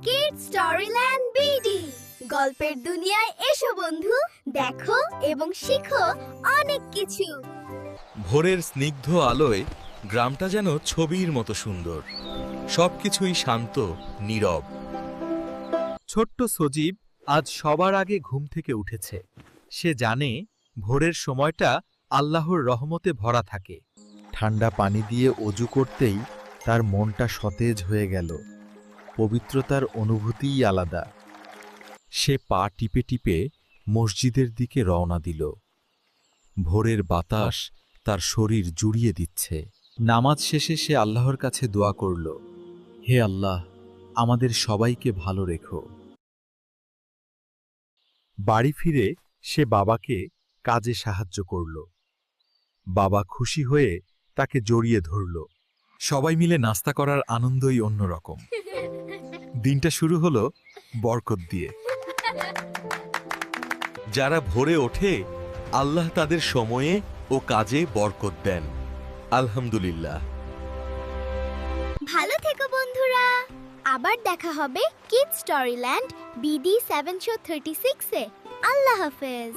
Kids স্টোরিল্যান্ড BD গল্পের দুনিয়ায় এসো বন্ধু, দেখো এবং শিখো অনেক কিছু। ভোরের স্নিগ্ধ আলোয় গ্রামটা যেন ছবির মতো সুন্দর। সবকিছুই শান্ত, নীরব। ছোট্ট সজীব আজ সবার আগে ঘুম থেকে উঠেছে। সে জানে ভোরের সময়টা আল্লাহর রহমতে ভরা থাকে। ঠান্ডা পানি দিয়ে অজু করতেই তার মনটা সতেজ হয়ে গেল। পবিত্রতার অনুভূতিই আলাদা। সে পা টিপে টিপে মসজিদের দিকে রওনা দিল। ভোরের বাতাস তার শরীর জুড়িয়ে দিচ্ছে। নামাজ শেষে সে আল্লাহর কাছে দোয়া করল, হে আল্লাহ, আমাদের সবাইকে ভালো রেখো। বাড়ি ফিরে সে বাবাকে কাজে সাহায্য করল। বাবা খুশি হয়ে তাকে জড়িয়ে ধরল। সবাই মিলে নাস্তা করার আনন্দই অন্যরকম। দিনটা শুরু হলো বরকত দিয়ে। যারা ভোরে ওঠে, আল্লাহ তাদের সময়ে ও কাজে বরকত দেন। আলহামদুলিল্লাহ। ভালো থেকো বন্ধুরা, আবার দেখা হবে কিডস স্টোরিল্যান্ড বিডি 736 এ। আল্লাহ হাফেজ।